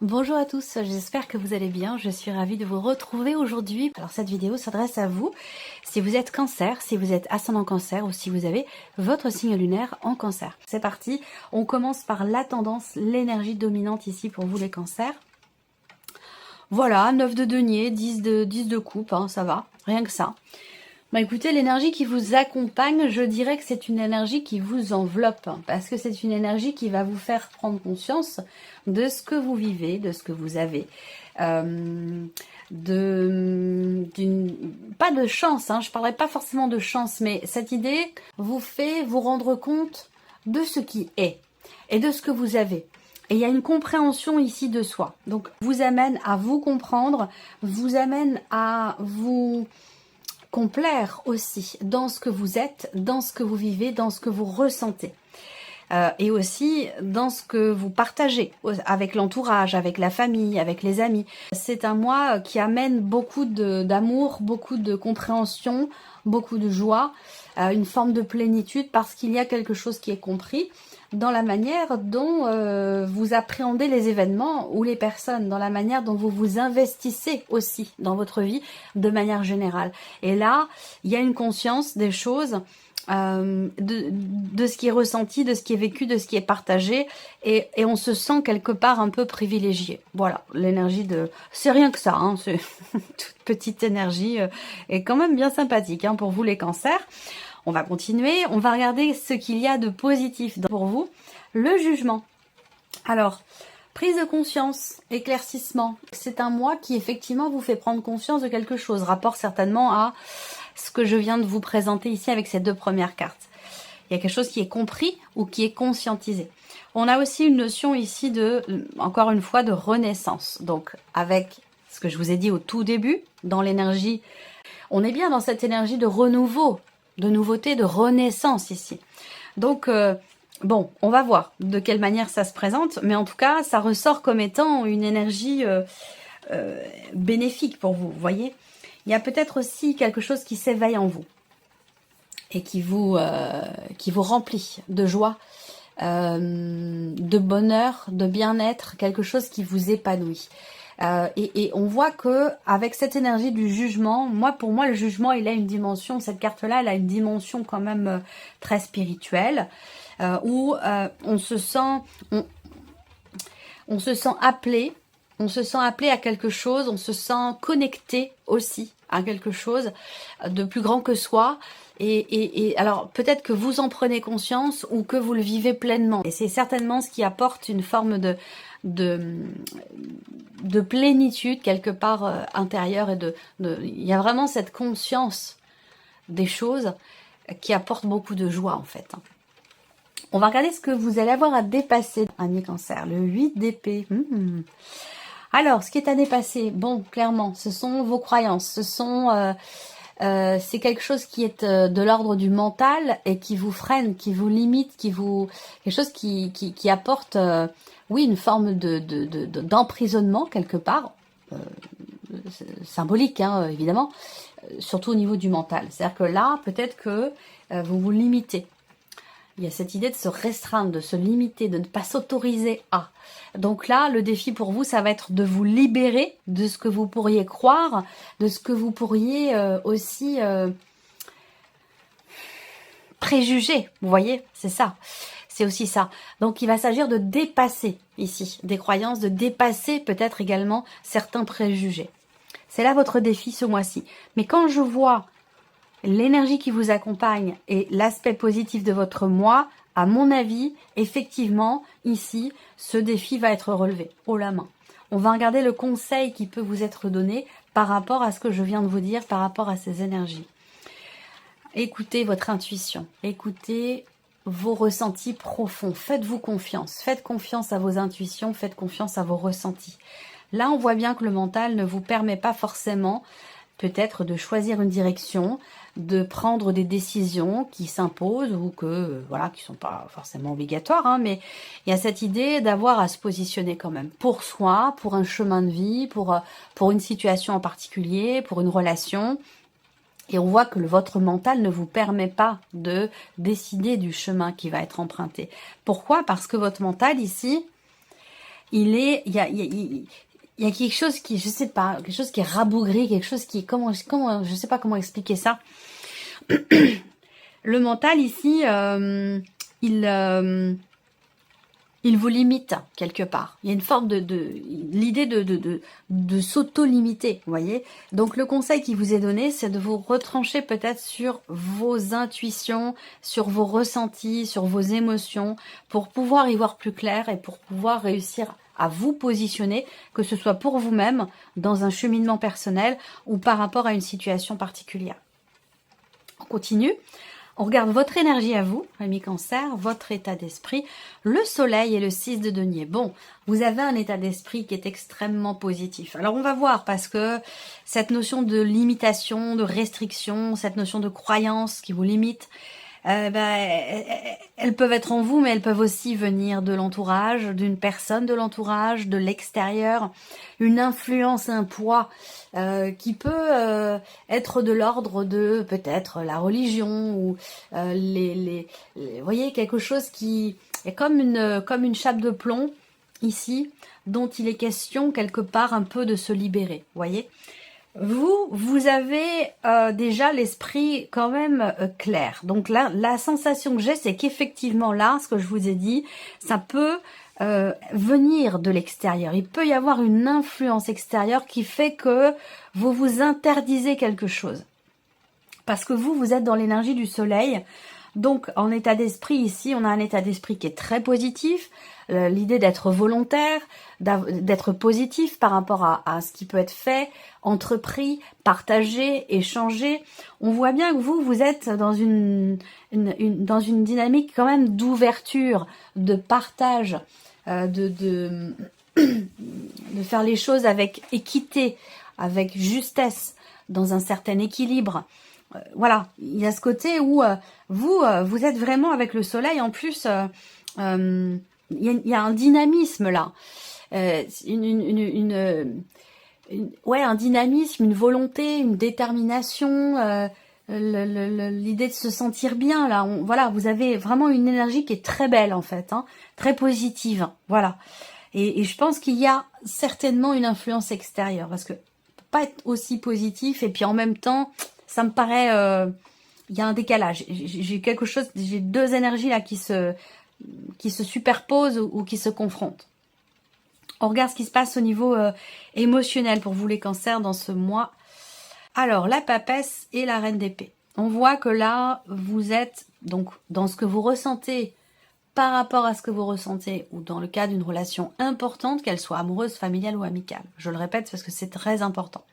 Bonjour à tous, j'espère que vous allez bien, je suis ravie de vous retrouver aujourd'hui. Alors cette vidéo s'adresse à vous, si vous êtes cancer, si vous êtes ascendant cancer ou si vous avez votre signe lunaire en cancer. C'est parti, on commence par la tendance, l'énergie dominante ici pour vous les cancers. Voilà, 9 de denier, 10 de coupe, hein, ça va, rien que ça. Bah écoutez, l'énergie qui vous accompagne, je dirais que c'est une énergie qui vous enveloppe, parce que c'est une énergie qui va vous faire prendre conscience de ce que vous vivez, de ce que vous avez. Pas de chance, hein, je ne parlerai pas forcément de chance, mais cette idée vous fait vous rendre compte de ce qui est et de ce que vous avez. Et il y a une compréhension ici de soi. Donc, vous amène à vous comprendre, vous amène à vous complaire aussi dans ce que vous êtes, dans ce que vous vivez, dans ce que vous ressentez. Et aussi dans ce que vous partagez avec l'entourage, avec la famille, avec les amis. C'est un mois qui amène beaucoup d'amour, beaucoup de compréhension, beaucoup de joie, une forme de plénitude parce qu'il y a quelque chose qui est compris dans la manière dont vous appréhendez les événements ou les personnes, dans la manière dont vous vous investissez aussi dans votre vie de manière générale. Et là, il y a une conscience des choses, de ce qui est ressenti, de ce qui est vécu, de ce qui est partagé, et on se sent quelque part un peu privilégié. Voilà, l'énergie de... C'est rien que ça, hein, c'est toute petite énergie, et quand même bien sympathique hein, pour vous les cancers. On va continuer, on va regarder ce qu'il y a de positif pour vous. Le jugement. Alors, prise de conscience, éclaircissement. C'est un mois qui effectivement vous fait prendre conscience de quelque chose. Rapport certainement à ce que je viens de vous présenter ici avec ces deux premières cartes. Il y a quelque chose qui est compris ou qui est conscientisé. On a aussi une notion ici de, encore une fois, de renaissance. Donc, avec ce que je vous ai dit au tout début, dans l'énergie, on est bien dans cette énergie de renouveau, de nouveauté, de renaissance ici. Donc, bon, on va voir de quelle manière ça se présente, mais en tout cas, ça ressort comme étant une énergie bénéfique pour vous, voyez. Il y a peut-être aussi quelque chose qui s'éveille en vous et qui vous remplit de joie, de bonheur, de bien-être, quelque chose qui vous épanouit. Et on voit que avec cette énergie du jugement, pour moi le jugement il a une dimension, cette carte-là elle a une dimension quand même très spirituelle, où on se sent appelé. On se sent appelé à quelque chose, on se sent connecté aussi à quelque chose de plus grand que soi. Et alors, peut-être que vous en prenez conscience ou que vous le vivez pleinement. Et c'est certainement ce qui apporte une forme de plénitude quelque part intérieure. Il y a vraiment cette conscience des choses qui apporte beaucoup de joie en fait. On va regarder ce que vous allez avoir à dépasser, ami cancer, le 8 d'épée. Alors, ce qui est à dépasser, bon, clairement, ce sont vos croyances, c'est quelque chose qui est de l'ordre du mental et qui vous freine, qui vous limite, quelque chose qui apporte, oui, une forme d'emprisonnement quelque part, symbolique, hein, évidemment, surtout au niveau du mental. C'est-à-dire que là, peut-être que vous vous limitez. Il y a cette idée de se restreindre, de se limiter, de ne pas s'autoriser à. Donc là, le défi pour vous, ça va être de vous libérer de ce que vous pourriez croire, de ce que vous pourriez aussi préjuger. Vous voyez, c'est ça. C'est aussi ça. Donc il va s'agir de dépasser ici des croyances, de dépasser peut-être également certains préjugés. C'est là votre défi ce mois-ci. Mais quand je vois l'énergie qui vous accompagne et l'aspect positif de votre mois, à mon avis, effectivement, ici, ce défi va être relevé haut la main. On va regarder le conseil qui peut vous être donné par rapport à ce que je viens de vous dire, par rapport à ces énergies. Écoutez votre intuition, écoutez vos ressentis profonds, faites-vous confiance, faites confiance à vos intuitions, faites confiance à vos ressentis. Là, on voit bien que le mental ne vous permet pas forcément peut-être de choisir une direction, de prendre des décisions qui s'imposent ou que voilà, qui sont pas forcément obligatoires, hein, mais il y a cette idée d'avoir à se positionner quand même pour soi, pour un chemin de vie, pour une situation en particulier, pour une relation. Et on voit que votre mental ne vous permet pas de décider du chemin qui va être emprunté. Pourquoi? Parce que votre mental ici, il y a quelque chose qui, je sais pas, quelque chose qui est rabougri, quelque chose qui, je sais pas comment expliquer ça. Le mental ici, il vous limite quelque part. Il y a une forme l'idée de s'auto-limiter, vous voyez. Donc le conseil qui vous est donné, c'est de vous retrancher peut-être sur vos intuitions, sur vos ressentis, sur vos émotions, pour pouvoir y voir plus clair et pour pouvoir réussir à vous positionner, que ce soit pour vous-même, dans un cheminement personnel ou par rapport à une situation particulière. On continue. On regarde votre énergie à vous, ami Cancer, votre état d'esprit, le soleil et le 6 de denier. Bon, vous avez un état d'esprit qui est extrêmement positif. Alors on va voir, parce que cette notion de limitation, de restriction, cette notion de croyance qui vous limite, elles peuvent être en vous, mais elles peuvent aussi venir de l'entourage, d'une personne de l'entourage, de l'extérieur, une influence, un poids qui peut être de l'ordre de peut-être la religion ou vous voyez, quelque chose qui est comme une chape de plomb ici, dont il est question quelque part un peu de se libérer, vous voyez. Vous avez déjà l'esprit quand même clair. Donc là, la sensation que j'ai, c'est qu'effectivement là, ce que je vous ai dit, ça peut venir de l'extérieur. Il peut y avoir une influence extérieure qui fait que vous vous interdisez quelque chose. Parce que vous êtes dans l'énergie du soleil. Donc, en état d'esprit, ici, on a un état d'esprit qui est très positif. L'idée d'être volontaire, d'être positif par rapport à ce qui peut être fait, entrepris, partagé, échangé. On voit bien que vous êtes dans dans une dynamique quand même d'ouverture, de partage, de faire les choses avec équité, avec justesse, dans un certain équilibre. Voilà, il y a ce côté où vous êtes vraiment avec le soleil. En plus, il y a un dynamisme là, un dynamisme, une volonté, une détermination, l'idée de se sentir bien là. Voilà, vous avez vraiment une énergie qui est très belle en fait, hein, très positive. Voilà, et je pense qu'il y a certainement une influence extérieure, parce que pas être aussi positif et puis en même temps, ça me paraît, il y a un décalage. J'ai deux énergies là qui se superposent ou qui se confrontent. On regarde ce qui se passe au niveau émotionnel pour vous les cancers dans ce mois. Alors, la papesse et la reine d'épée. On voit que là, vous êtes donc dans ce que vous ressentez par rapport à ce que vous ressentez, ou dans le cas d'une relation importante, qu'elle soit amoureuse, familiale ou amicale. Je le répète parce que c'est très important.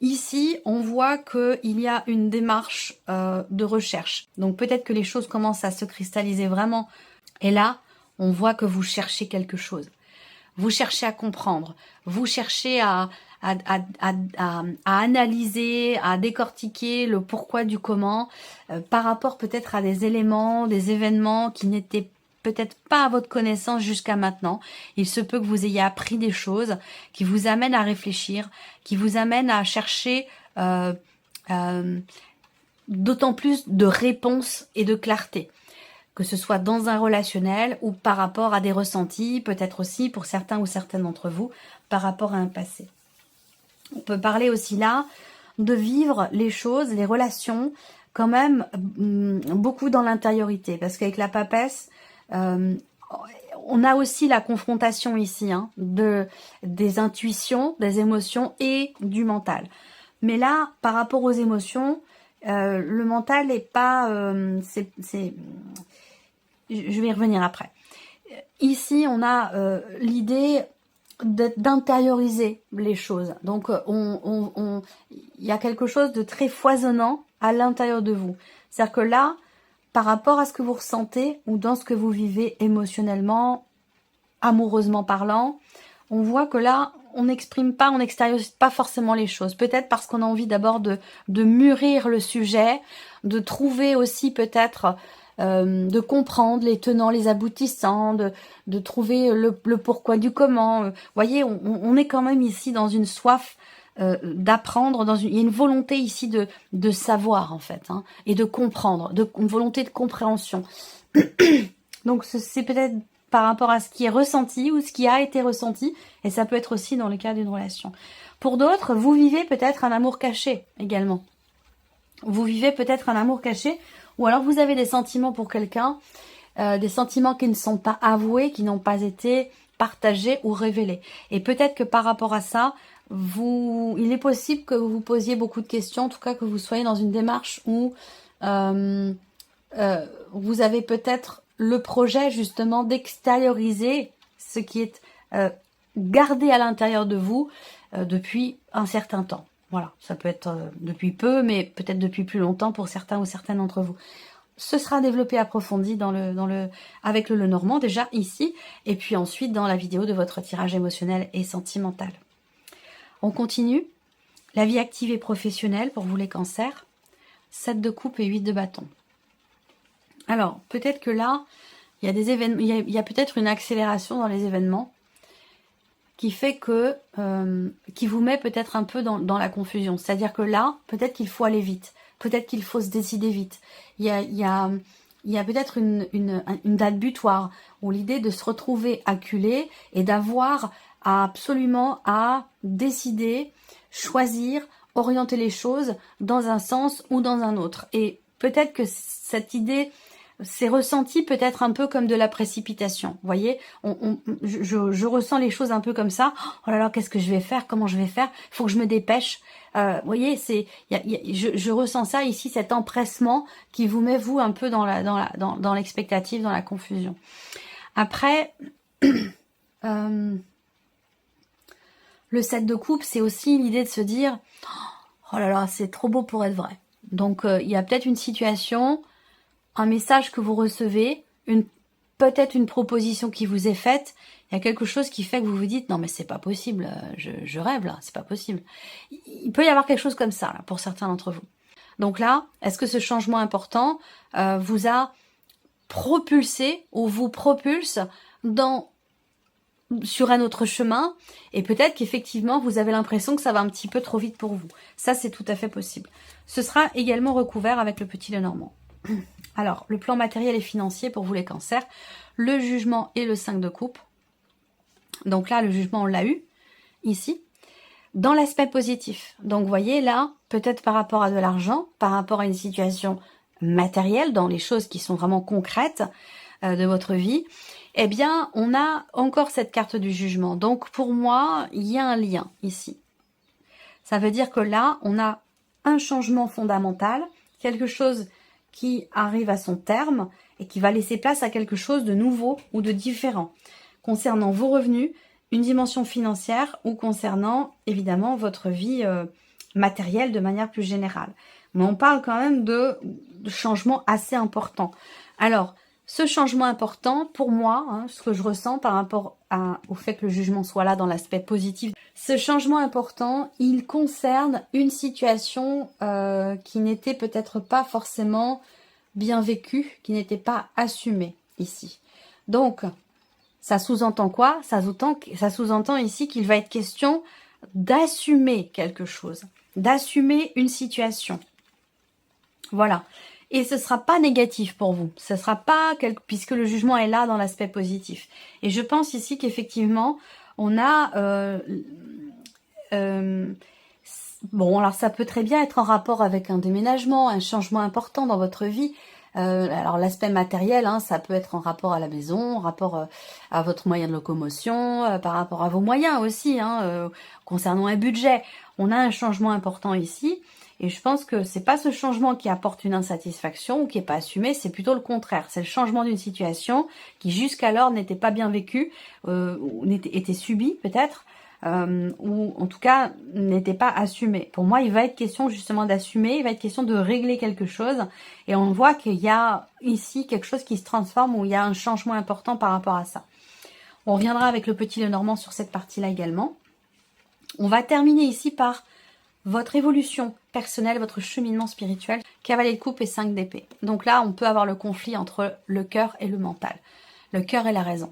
Ici, on voit qu'il y a une démarche de recherche. Donc peut-être que les choses commencent à se cristalliser vraiment. Et là, on voit que vous cherchez quelque chose. Vous cherchez à comprendre. Vous cherchez à analyser, à décortiquer le pourquoi du comment par rapport peut-être à des éléments, des événements qui n'étaient peut-être pas à votre connaissance jusqu'à maintenant. Il se peut que vous ayez appris des choses qui vous amènent à réfléchir, qui vous amènent à chercher d'autant plus de réponses et de clarté, que ce soit dans un relationnel ou par rapport à des ressentis, peut-être aussi pour certains ou certaines d'entre vous, par rapport à un passé. On peut parler aussi là de vivre les choses, les relations, quand même beaucoup dans l'intériorité, parce qu'avec la papesse, on a aussi la confrontation ici des intuitions, des émotions et du mental. Mais là, par rapport aux émotions, le mental n'est pas... je vais y revenir après. Ici, on a l'idée d'intérioriser les choses. Donc, il y a quelque chose de très foisonnant à l'intérieur de vous. C'est-à-dire que là, par rapport à ce que vous ressentez ou dans ce que vous vivez émotionnellement, amoureusement parlant, on voit que là, on n'exprime pas, on n'extériorise pas forcément les choses. Peut-être parce qu'on a envie d'abord de mûrir le sujet, de trouver aussi peut-être, de comprendre les tenants, les aboutissants, de trouver le pourquoi du comment. Vous voyez, on est quand même ici dans une soif d'apprendre, il y a une volonté ici de savoir en fait, hein, et de comprendre, une volonté de compréhension. Donc c'est peut-être par rapport à ce qui est ressenti ou ce qui a été ressenti, et ça peut être aussi dans le cas d'une relation. Pour d'autres, vous vivez peut-être un amour caché également. Vous vivez peut-être un amour caché, ou alors vous avez des sentiments pour quelqu'un, des sentiments qui ne sont pas avoués, qui n'ont pas été partagés ou révélés. Et peut-être que par rapport à ça, il est possible que vous vous posiez beaucoup de questions, en tout cas que vous soyez dans une démarche où vous avez peut-être le projet justement d'extérioriser ce qui est gardé à l'intérieur de vous depuis un certain temps. Voilà, ça peut être depuis peu, mais peut-être depuis plus longtemps pour certains ou certaines d'entre vous. Ce sera développé, approfondi avec le Lenormand déjà ici, et puis ensuite dans la vidéo de votre tirage émotionnel et sentimental. On continue. La vie active et professionnelle pour vous les cancers. 7 de coupe et 8 de bâton. Alors, peut-être que là, il y a des événements, il y a peut-être une accélération dans les événements qui fait que, qui vous met peut-être un peu dans la confusion. C'est-à-dire que là, peut-être qu'il faut aller vite. Peut-être qu'il faut se décider vite. Il y a peut-être une date butoir, ou l'idée de se retrouver acculé et d'avoir absolument à décider, choisir, orienter les choses dans un sens ou dans un autre. Et peut-être que cette idée c'est ressenti peut-être un peu comme de la précipitation. Vous voyez, je ressens les choses un peu comme ça. Oh là là, qu'est-ce que je vais faire? Comment je vais faire? Il faut que je me dépêche. Vous voyez, je ressens ça ici, cet empressement qui vous met vous un peu dans l'expectative, dans la confusion. Après, le 7 de coupe, c'est aussi l'idée de se dire, oh là là, c'est trop beau pour être vrai. Donc, il y a peut-être une situation, un message que vous recevez, peut-être une proposition qui vous est faite, il y a quelque chose qui fait que vous vous dites non mais c'est pas possible, je rêve là, c'est pas possible. Il peut y avoir quelque chose comme ça là, pour certains d'entre vous. Donc là, est-ce que ce changement important vous a propulsé ou vous propulse sur un autre chemin, et peut-être qu'effectivement vous avez l'impression que ça va un petit peu trop vite pour vous. Ça c'est tout à fait possible. Ce sera également recouvert avec le petit Lenormand. Alors, le plan matériel et financier pour vous les cancers, le jugement et le 5 de coupe. Donc là, le jugement, on l'a eu, ici. Dans l'aspect positif. Donc, vous voyez, là, peut-être par rapport à de l'argent, par rapport à une situation matérielle, dans les choses qui sont vraiment concrètes de votre vie, eh bien, on a encore cette carte du jugement. Donc, pour moi, il y a un lien ici. Ça veut dire que là, on a un changement fondamental, quelque chose qui arrive à son terme et qui va laisser place à quelque chose de nouveau ou de différent concernant vos revenus, une dimension financière ou concernant évidemment votre vie matérielle de manière plus générale. Mais on parle quand même de changements assez importants. Alors, ce changement important, pour moi, ce que je ressens par rapport au fait que le jugement soit là dans l'aspect positif, ce changement important, il concerne une situation qui n'était peut-être pas forcément bien vécue, qui n'était pas assumée ici. Donc, ça sous-entend quoi? Ça sous-entend ici qu'il va être question d'assumer quelque chose, d'assumer une situation. Voilà. Et ce ne sera pas négatif pour vous. Ce sera pas puisque le jugement est là dans l'aspect positif. Et je pense ici qu'effectivement, on a... bon, alors ça peut très bien être en rapport avec un déménagement, un changement important dans votre vie. Alors l'aspect matériel, ça peut être en rapport à la maison, en rapport à votre moyen de locomotion, par rapport à vos moyens aussi, concernant un budget. On a un changement important ici. Et je pense que c'est pas ce changement qui apporte une insatisfaction ou qui est pas assumé, c'est plutôt le contraire. C'est le changement d'une situation qui jusqu'alors n'était pas bien vécue, ou était subie peut-être, ou en tout cas n'était pas assumée. Pour moi, il va être question justement d'assumer, il va être question de régler quelque chose. Et on voit qu'il y a ici quelque chose qui se transforme, où il y a un changement important par rapport à ça. On reviendra avec le petit Lenormand sur cette partie-là également. On va terminer ici par votre évolution personnelle, votre cheminement spirituel, cavalier de coupe et 5 d'épée. Donc là, on peut avoir le conflit entre le cœur et le mental. Le cœur et la raison.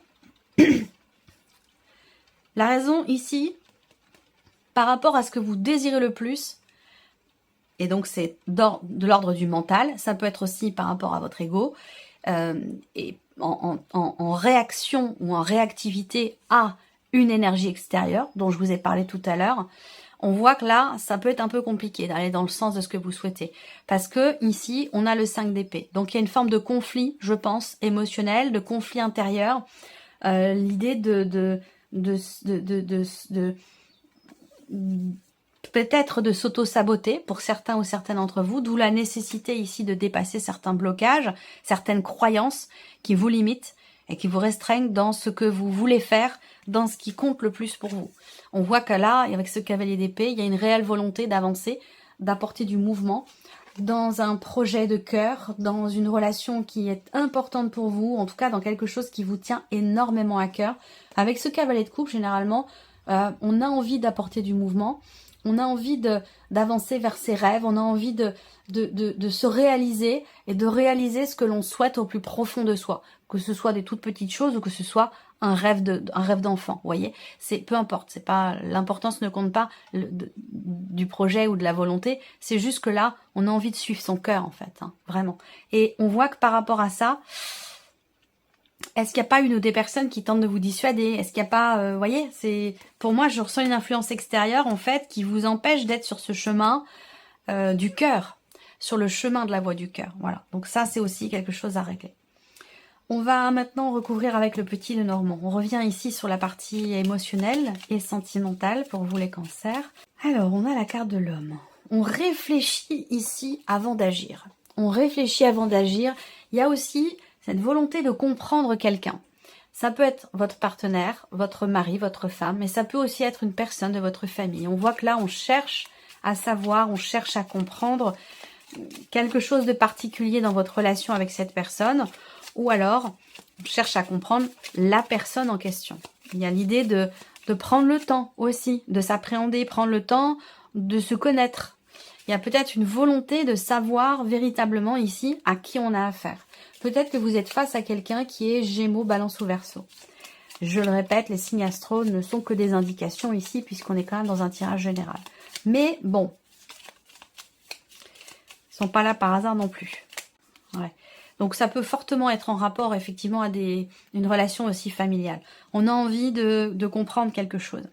La raison ici, par rapport à ce que vous désirez le plus, et donc c'est de l'ordre du mental, ça peut être aussi par rapport à votre ego, et en réaction ou en réactivité à une énergie extérieure dont je vous ai parlé tout à l'heure, on voit que là, ça peut être un peu compliqué d'aller dans le sens de ce que vous souhaitez. Parce que ici, on a le 5 d'épée. Donc il y a une forme de conflit, je pense, émotionnel, de conflit intérieur. L'idée peut-être de s'auto-saboter pour certains ou certaines d'entre vous, d'où la nécessité ici de dépasser certains blocages, certaines croyances qui vous limitent et qui vous restreignent dans ce que vous voulez faire, dans ce qui compte le plus pour vous. On voit que là, avec ce cavalier d'épée, il y a une réelle volonté d'avancer, d'apporter du mouvement dans un projet de cœur, dans une relation qui est importante pour vous, en tout cas dans quelque chose qui vous tient énormément à cœur. Avec ce cavalier de coupe, généralement, on a envie d'apporter du mouvement, on a envie d'avancer vers ses rêves, on a envie de se réaliser et de réaliser ce que l'on souhaite au plus profond de soi, que ce soit des toutes petites choses ou que ce soit un rêve d'enfant, vous voyez, c'est peu importe, c'est pas l'importance ne compte pas du projet ou de la volonté, c'est juste que là, on a envie de suivre son cœur en fait, hein, vraiment. Et on voit que par rapport à ça, est-ce qu'il n'y a pas une ou des personnes qui tentent de vous dissuader? Est-ce qu'il n'y a pas, vous voyez, c'est pour moi, je ressens une influence extérieure en fait qui vous empêche d'être sur ce chemin du cœur, sur le chemin de la voie du cœur. Voilà. Donc ça, c'est aussi quelque chose à régler. On va maintenant recouvrir avec le petit Lenormand. On revient ici sur la partie émotionnelle et sentimentale pour vous les cancers. Alors, on a la carte de l'homme. On réfléchit ici avant d'agir. On réfléchit avant d'agir. Il y a aussi cette volonté de comprendre quelqu'un. Ça peut être votre partenaire, votre mari, votre femme, mais ça peut aussi être une personne de votre famille. On voit que là, on cherche à savoir, on cherche à comprendre quelque chose de particulier dans votre relation avec cette personne, ou alors on cherche à comprendre la personne en question. Il y a l'idée de prendre le temps aussi, de s'appréhender, prendre le temps de se connaître. Il y a peut-être une volonté de savoir véritablement ici à qui on a affaire. Peut-être que vous êtes face à quelqu'un qui est Gémeaux, Balance ou Verseau. Je le répète, les signes astro ne sont que des indications ici puisqu'on est quand même dans un tirage général. Mais bon, ils sont pas là par hasard non plus. Ouais. Donc ça peut fortement être en rapport effectivement à une relation aussi familiale. On a envie de comprendre quelque chose.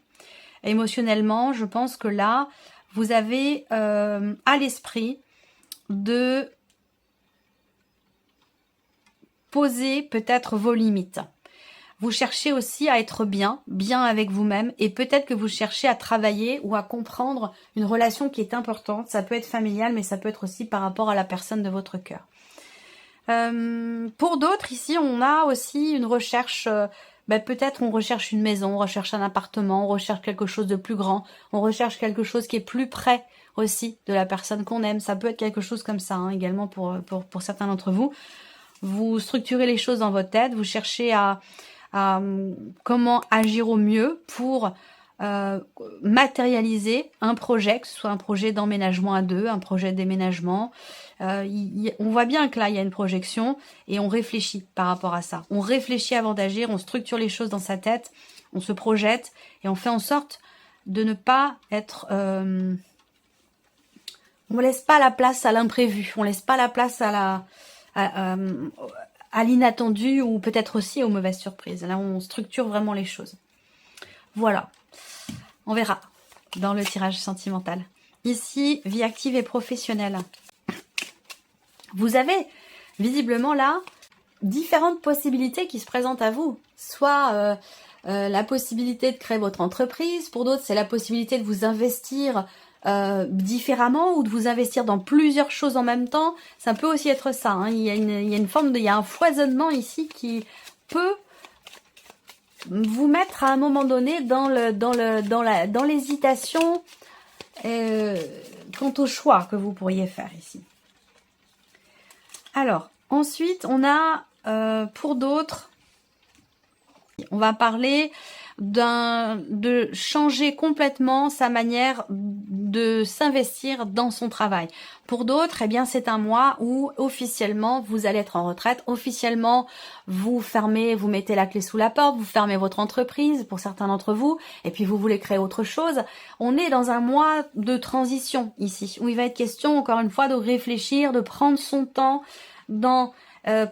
Émotionnellement, je pense que là, vous avez à l'esprit de poser peut-être vos limites. Vous cherchez aussi à être bien avec vous-même et peut-être que vous cherchez à travailler ou à comprendre une relation qui est importante. Ça peut être familial, mais ça peut être aussi par rapport à la personne de votre cœur. Pour d'autres, ici, on a aussi une recherche, peut-être on recherche une maison, on recherche un appartement, on recherche quelque chose de plus grand, on recherche quelque chose qui est plus près aussi de la personne qu'on aime. Ça peut être quelque chose comme ça, hein, également pour certains d'entre vous. Vous structurez les choses dans votre tête, vous cherchez à comment agir au mieux pour matérialiser un projet, que ce soit un projet d'emménagement à deux, un projet de déménagement. On voit bien que là, il y a une projection et on réfléchit par rapport à ça. On réfléchit avant d'agir, on structure les choses dans sa tête, on se projette et on fait en sorte de ne pas être... on ne laisse pas la place à l'imprévu, on ne laisse pas la place à l'inattendu ou peut-être aussi aux mauvaises surprises. Là, on structure vraiment les choses. Voilà. On verra dans le tirage sentimental. Ici, vie active et professionnelle. Vous avez visiblement là différentes possibilités qui se présentent à vous. Soit la possibilité de créer votre entreprise. Pour d'autres, c'est la possibilité de vous investir différemment ou de vous investir dans plusieurs choses en même temps. Ça peut aussi être ça, hein. Il y a une forme il y a un foisonnement ici qui peut vous mettre à un moment donné dans l'hésitation quant au choix que vous pourriez faire ici. Alors, ensuite, on a pour d'autres, on va parler de changer complètement sa manière de s'investir dans son travail. Pour d'autres, eh bien, c'est un mois où officiellement vous allez être en retraite. Officiellement, vous fermez, vous mettez la clé sous la porte, vous fermez votre entreprise pour certains d'entre vous, et puis vous voulez créer autre chose. On est dans un mois de transition ici, où il va être question, encore une fois, de réfléchir, de prendre son temps dans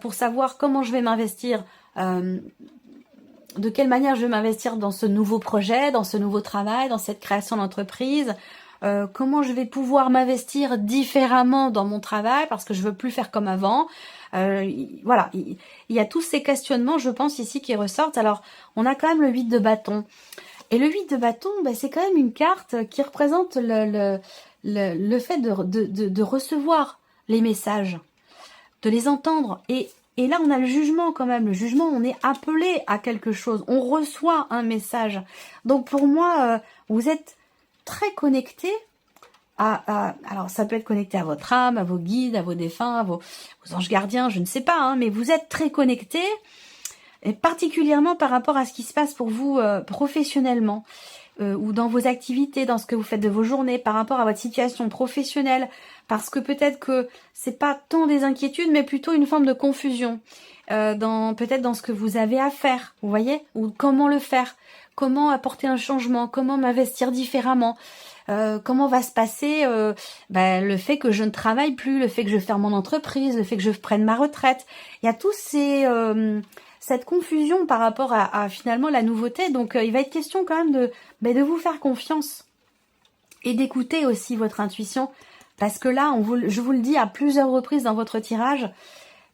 pour savoir comment je vais m'investir, de quelle manière je vais m'investir dans ce nouveau projet, dans ce nouveau travail, dans cette création d'entreprise, comment je vais pouvoir m'investir différemment dans mon travail parce que je veux plus faire comme avant. Voilà, il y a tous ces questionnements, je pense, ici qui ressortent. Alors, on a quand même le 8 de bâton. Et le 8 de bâton, ben, c'est quand même une carte qui représente le fait de recevoir les messages, de les entendre. Et là, on a le jugement quand même. Le jugement, on est appelé à quelque chose. On reçoit un message. Donc pour moi, vous êtes très connecté alors ça peut être connecté à votre âme, à vos guides, à vos défunts, à vos anges gardiens, je ne sais pas, hein, mais vous êtes très connecté, et particulièrement par rapport à ce qui se passe pour vous professionnellement, ou dans vos activités, dans ce que vous faites de vos journées, par rapport à votre situation professionnelle, parce que peut-être que c'est pas tant des inquiétudes, mais plutôt une forme de confusion, peut-être dans ce que vous avez à faire, vous voyez, ou comment le faire, comment apporter un changement, comment m'investir différemment. Comment va se passer le fait que je ne travaille plus, le fait que je ferme mon entreprise, le fait que je prenne ma retraite. Il y a tous cette confusion par rapport à finalement la nouveauté. Donc il va être question quand même de vous faire confiance et d'écouter aussi votre intuition. Parce que là, je vous le dis à plusieurs reprises dans votre tirage,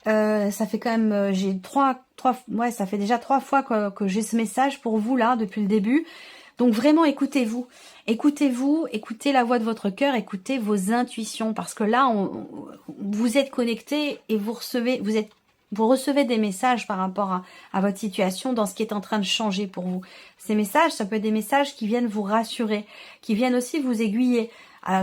ça fait quand même, ça fait déjà 3 fois que j'ai ce message pour vous là depuis le début. Donc vraiment écoutez-vous, écoutez la voix de votre cœur, écoutez vos intuitions, parce que là vous êtes connecté et vous recevez des messages par rapport à votre situation, dans ce qui est en train de changer pour vous. Ces messages, ça peut être des messages qui viennent vous rassurer, qui viennent aussi vous aiguiller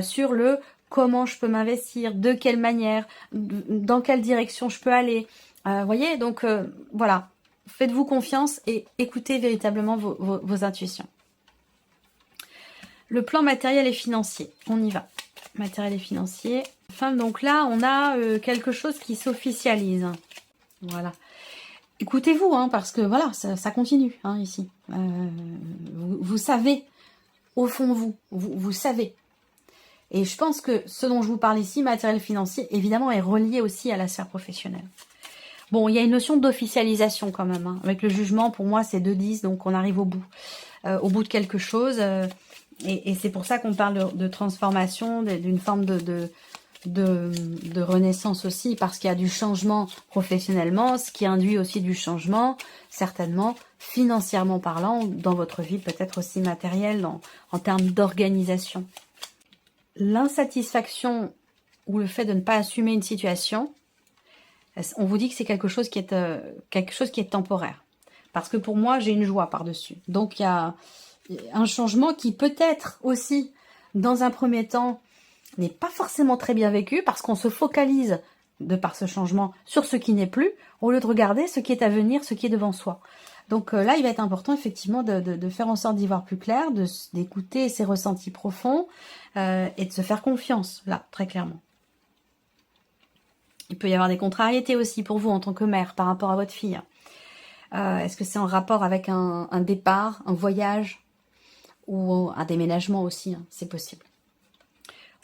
sur le comment je peux m'investir, de quelle manière, dans quelle direction je peux aller. Voyez, donc voilà, faites-vous confiance et écoutez véritablement vos intuitions. Le plan matériel et financier, on y va. Matériel et financier. Enfin, donc là, on a quelque chose qui s'officialise. Voilà. Écoutez-vous, hein, parce que voilà, ça continue hein, ici. Vous savez, au fond vous savez. Et je pense que ce dont je vous parle ici, matériel financier, évidemment, est relié aussi à la sphère professionnelle. Bon, il y a une notion d'officialisation quand même. Hein. Avec le jugement, pour moi, c'est 2-10, donc on arrive au bout de quelque chose. Et c'est pour ça qu'on parle de transformation, d'une forme de renaissance aussi, parce qu'il y a du changement professionnellement, ce qui induit aussi du changement, certainement, financièrement parlant, dans votre vie, peut-être aussi matérielle, en termes d'organisation. L'insatisfaction ou le fait de ne pas assumer une situation, on vous dit que c'est quelque chose qui est temporaire. Parce que pour moi, j'ai une joie par-dessus. Donc, il y a un changement qui peut-être aussi, dans un premier temps, n'est pas forcément très bien vécu parce qu'on se focalise, de par ce changement, sur ce qui n'est plus, au lieu de regarder ce qui est à venir, ce qui est devant soi. Donc là, il va être important effectivement de faire en sorte d'y voir plus clair, d'écouter ses ressentis profonds et de se faire confiance, là, très clairement. Il peut y avoir des contrariétés aussi pour vous en tant que mère par rapport à votre fille. Est-ce que c'est en rapport avec un départ, un voyage ou un déménagement aussi, hein, c'est possible.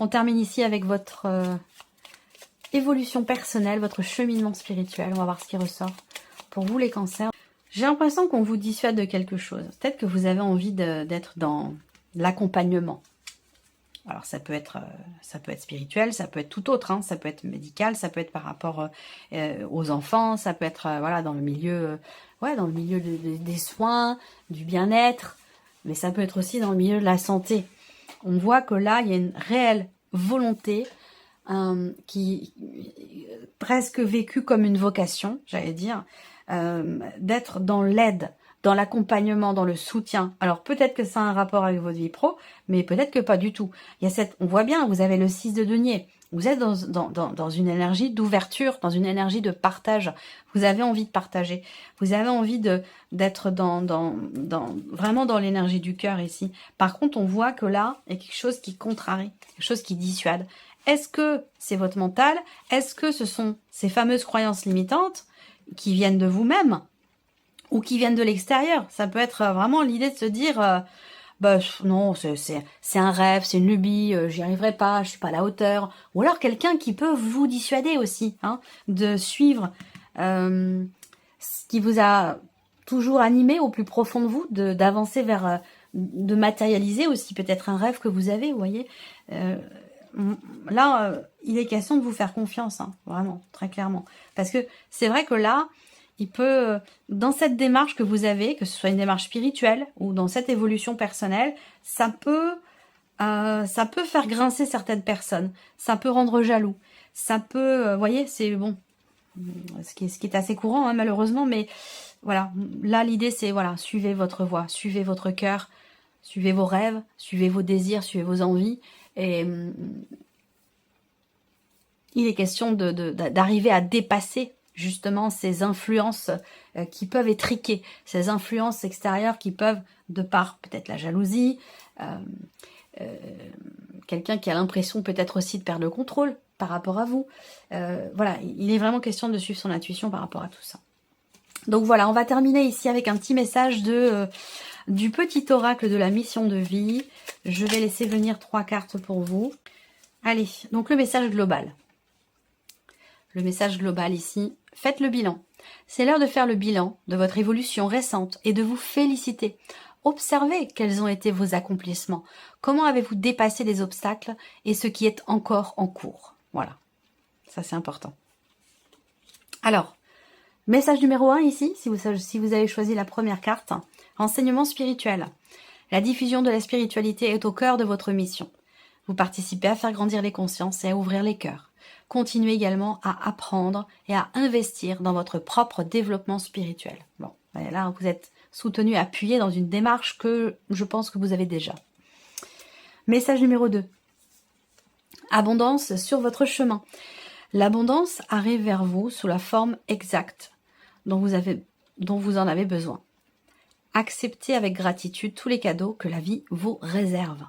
On termine ici avec votre évolution personnelle, votre cheminement spirituel. On va voir ce qui ressort pour vous les cancers. J'ai l'impression qu'on vous dissuade de quelque chose. Peut-être que vous avez envie d'être dans l'accompagnement. Alors ça peut être spirituel, ça peut être tout autre, hein, ça peut être médical, ça peut être par rapport aux enfants, ça peut être voilà dans le milieu, des soins, du bien-être, mais ça peut être aussi dans le milieu de la santé. On voit que là il y a une réelle volonté qui presque vécue comme une vocation, j'allais dire, d'être dans l'aide, dans l'accompagnement, dans le soutien. Alors peut-être que ça a un rapport avec votre vie pro, mais peut-être que pas du tout. Il y a on voit bien, vous avez le 6 de denier. Vous êtes dans une énergie d'ouverture, dans une énergie de partage. Vous avez envie de partager. Vous avez envie d'être vraiment dans l'énergie du cœur ici. Par contre, on voit que là, il y a quelque chose qui contrarie, quelque chose qui dissuade. Est-ce que c'est votre mental? Est-ce que ce sont ces fameuses croyances limitantes qui viennent de vous-même ou qui viennent de l'extérieur? Ça peut être vraiment l'idée de se dire non, c'est un rêve, c'est une lubie, j'y arriverai pas, je suis pas à la hauteur. Ou alors quelqu'un qui peut vous dissuader aussi, hein, de suivre ce qui vous a toujours animé au plus profond de vous, d'avancer vers, de matérialiser aussi peut-être un rêve que vous avez, vous voyez. Là, il est question de vous faire confiance, hein, vraiment, très clairement. Parce que c'est vrai que là, il peut, dans cette démarche que vous avez, que ce soit une démarche spirituelle ou dans cette évolution personnelle, ça peut faire grincer certaines personnes, ça peut rendre jaloux, ça peut, vous voyez, c'est bon, ce qui est assez courant, hein, malheureusement, mais voilà, là l'idée c'est, voilà, suivez votre voie, suivez votre cœur, suivez vos rêves, suivez vos désirs, suivez vos envies, et il est question d'arriver à dépasser justement ces influences qui peuvent étriquer, ces influences extérieures qui peuvent, de par peut-être la jalousie, quelqu'un qui a l'impression peut-être aussi de perdre le contrôle par rapport à vous. Voilà, il est vraiment question de suivre son intuition par rapport à tout ça. Donc voilà, on va terminer ici avec un petit message du petit oracle de la mission de vie. Je vais laisser venir 3 cartes pour vous. Allez, donc le message global. Le message global ici, faites le bilan. C'est l'heure de faire le bilan de votre évolution récente et de vous féliciter. Observez quels ont été vos accomplissements. Comment avez-vous dépassé les obstacles et ce qui est encore en cours. Voilà, ça c'est important. Alors, message numéro 1 ici, si vous avez choisi la première carte, enseignement spirituel. La diffusion de la spiritualité est au cœur de votre mission. Vous participez à faire grandir les consciences et à ouvrir les cœurs. Continuez également à apprendre et à investir dans votre propre développement spirituel. Bon, là, vous êtes soutenu, appuyé dans une démarche que je pense que vous avez déjà. Message numéro 2. Abondance sur votre chemin. L'abondance arrive vers vous sous la forme exacte dont vous en avez besoin. Acceptez avec gratitude tous les cadeaux que la vie vous réserve.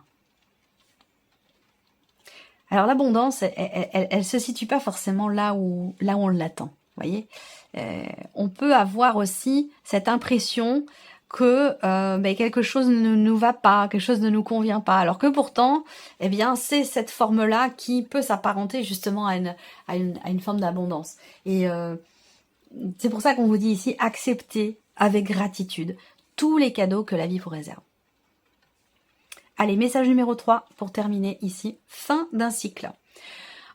Alors l'abondance, elle se situe pas forcément là où on l'attend, voyez. On peut avoir aussi cette impression que quelque chose ne nous va pas, quelque chose ne nous convient pas, alors que pourtant, eh bien, c'est cette forme-là qui peut s'apparenter justement à une forme d'abondance. Et c'est pour ça qu'on vous dit ici, acceptez avec gratitude tous les cadeaux que la vie vous réserve. Allez, message numéro 3 pour terminer ici. Fin d'un cycle.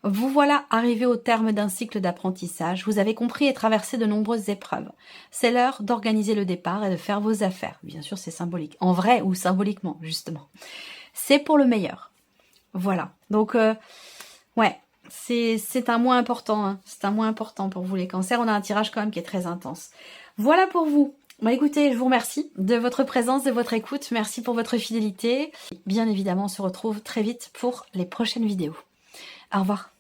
Vous voilà arrivé au terme d'un cycle d'apprentissage. Vous avez compris et traversé de nombreuses épreuves. C'est l'heure d'organiser le départ et de faire vos affaires. Bien sûr, c'est symbolique. En vrai ou symboliquement, justement. C'est pour le meilleur. Voilà. Donc, ouais, c'est un mois important. Hein. C'est un mois important pour vous les cancers. On a un tirage quand même qui est très intense. Voilà pour vous. Bah écoutez, je vous remercie de votre présence, de votre écoute. Merci pour votre fidélité. Bien évidemment, on se retrouve très vite pour les prochaines vidéos. Au revoir.